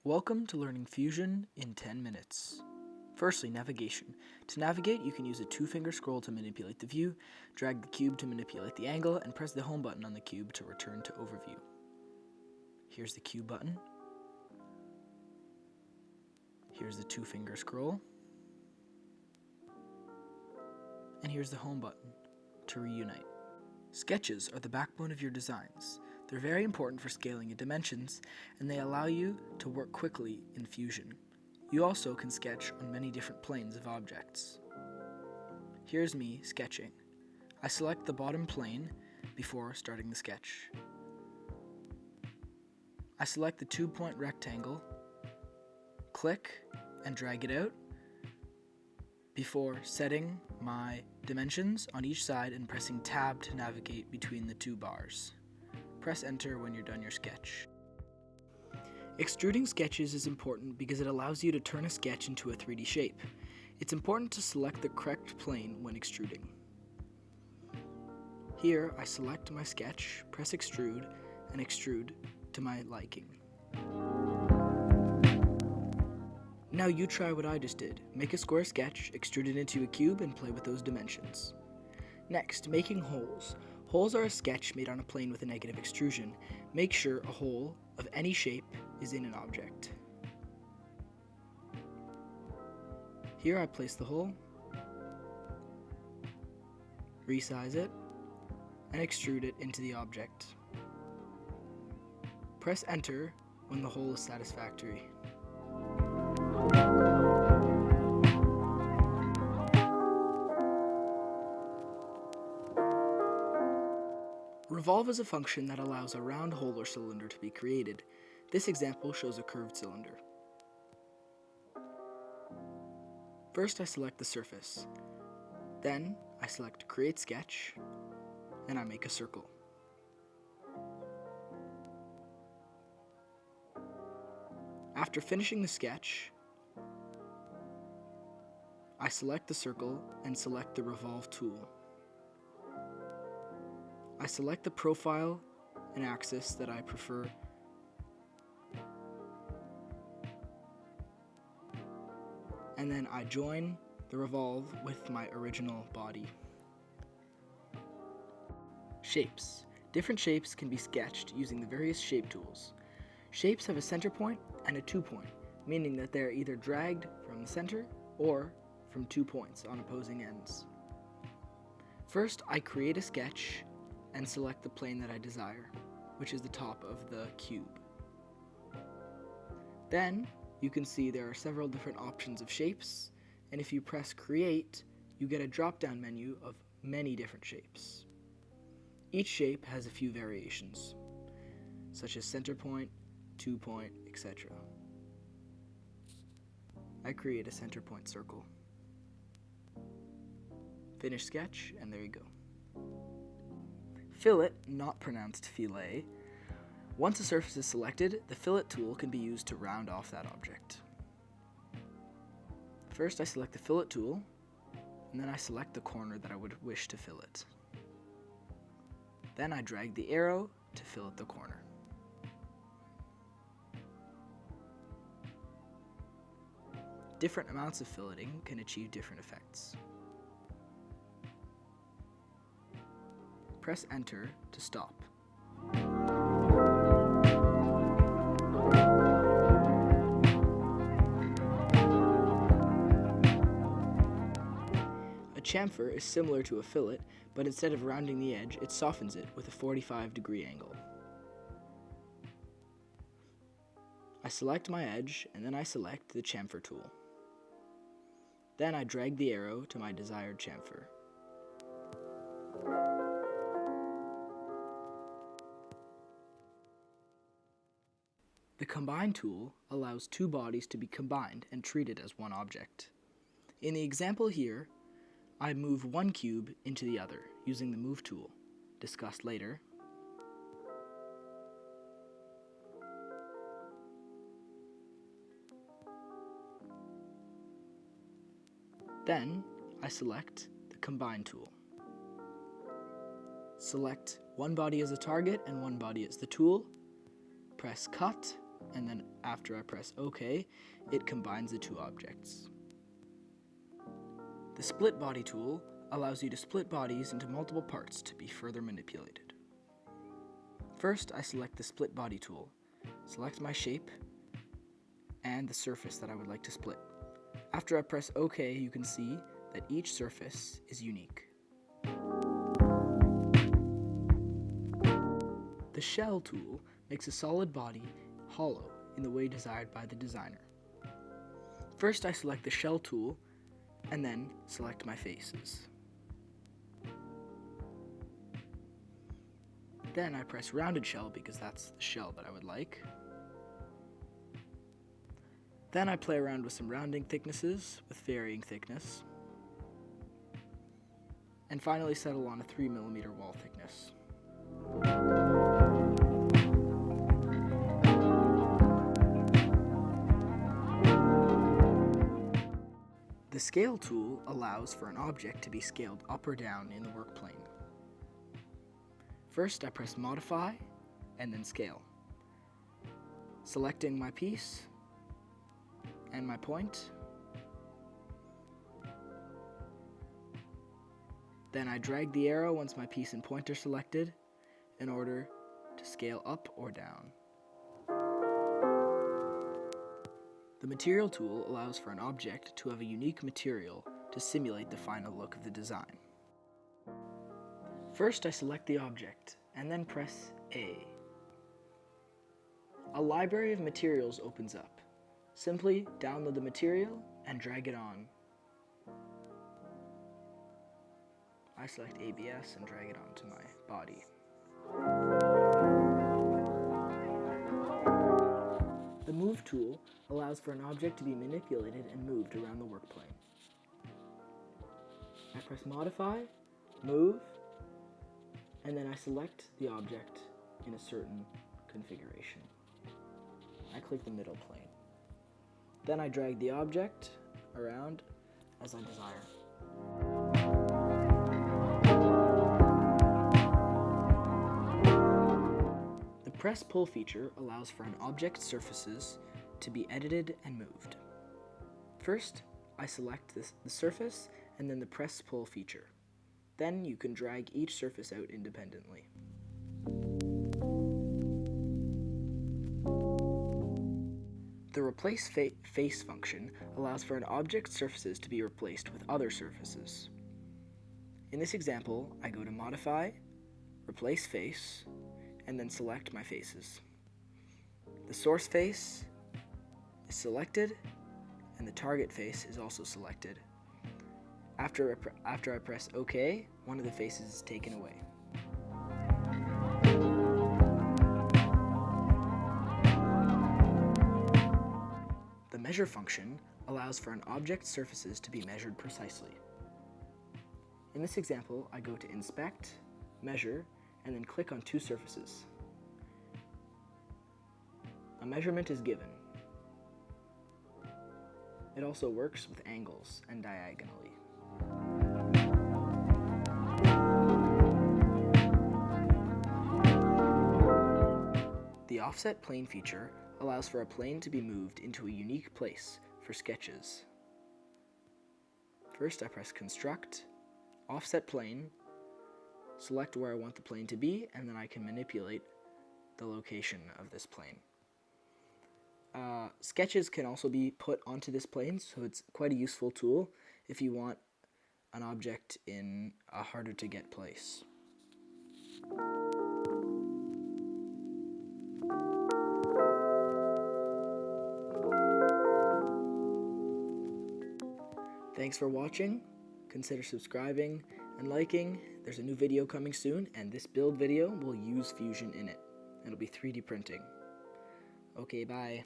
Welcome to learning Fusion in 10 minutes. Firstly, navigation. To navigate, you can use a two-finger scroll to manipulate the view, drag the cube to manipulate the angle, and press the home button on the cube to return to overview. Here's the cube button. Here's the two-finger scroll. And here's the home button to reunite. Sketches are the backbone of your designs. They're very important for scaling in dimensions, and they allow you to work quickly in Fusion. You also can sketch on many different planes of objects. Here's me sketching. I select the bottom plane before starting the sketch. I select the 2-point rectangle, click and drag it out before setting my dimensions on each side and pressing Tab to navigate between the two bars. Press Enter when you're done your sketch. Extruding sketches is important because it allows you to turn a sketch into a 3D shape. It's important to select the correct plane when extruding. Here, I select my sketch, press Extrude, and extrude to my liking. Now you try what I just did. Make a square sketch, extrude it into a cube, and play with those dimensions. Next, making holes. Holes are a sketch made on a plane with a negative extrusion. Make sure a hole of any shape is in an object. Here I place the hole, resize it, and extrude it into the object. Press Enter when the hole is satisfactory. Revolve is a function that allows a round hole or cylinder to be created. This example shows a curved cylinder. First, I select the surface. Then, I select Create Sketch, and I make a circle. After finishing the sketch, I select the circle and select the Revolve tool. I select the profile and axis that I prefer. And then I join the revolve with my original body. Shapes. Different shapes can be sketched using the various shape tools. Shapes have a center point and a 2-point, meaning that they are either dragged from the center or from 2 points on opposing ends. First, I create a sketch and select the plane that I desire, which is the top of the cube. Then, you can see there are several different options of shapes, and if you press Create, you get a drop-down menu of many different shapes. Each shape has a few variations, such as center point, 2-point, etc. I create a center point circle. Finish sketch, and there you go. Fillet, not pronounced filet. Once a surface is selected, the fillet tool can be used to round off that object. First, I select the fillet tool, and then I select the corner that I would wish to fillet. Then I drag the arrow to fillet the corner. Different amounts of filleting can achieve different effects. Press Enter to stop. A chamfer is similar to a fillet, but instead of rounding the edge, it softens it with a 45-degree angle. I select my edge, and then I select the chamfer tool. Then I drag the arrow to my desired chamfer. The Combine tool allows two bodies to be combined and treated as one object. In the example here, I move one cube into the other using the Move tool, discussed later. Then, I select the Combine tool. Select one body as a target and one body as the tool. Press Cut and then after I press OK, it combines the two objects. The split body tool allows you to split bodies into multiple parts to be further manipulated. First, I select the split body tool, select my shape, and the surface that I would like to split. After I press OK, you can see that each surface is unique. The shell tool makes a solid body hollow in the way desired by the designer. First, I select the shell tool and then select my faces. Then I press rounded shell because that's the shell that I would like. Then I play around with some rounding thicknesses with varying thickness. And finally settle on a 3mm wall thickness. The scale tool allows for an object to be scaled up or down in the work plane. First, I press Modify and then Scale, selecting my piece and my point. Then I drag the arrow once my piece and point are selected in order to scale up or down. The Material tool allows for an object to have a unique material to simulate the final look of the design. First, I select the object and then press A. A library of materials opens up. Simply download the material and drag it on. I select ABS and drag it onto my body. The Move tool allows for an object to be manipulated and moved around the work plane. I press Modify, Move, and then I select the object in a certain configuration. I click the middle plane. Then I drag the object around as I desire. The Press Pull feature allows for an object's surfaces to be edited and moved. First, I select the surface and then the Press Pull feature. Then you can drag each surface out independently. The Replace Face function allows for an object's surfaces to be replaced with other surfaces. In this example, I go to Modify, Replace Face, and then select my faces. The source face is selected, and the target face is also selected. After I press OK, one of the faces is taken away. The Measure function allows for an object's surfaces to be measured precisely. In this example, I go to Inspect, Measure, and then click on two surfaces. A measurement is given. It also works with angles and diagonally. The Offset Plane feature allows for a plane to be moved into a unique place for sketches. First, I press Construct, Offset Plane, select where I want the plane to be, and then I can manipulate the location of this plane. Sketches can also be put onto this plane, so it's quite a useful tool if you want an object in a harder to get place. Thanks for watching. Consider subscribing and liking. There's a new video coming soon, and this build video will use Fusion in it. It'll be 3D printing. Okay, bye.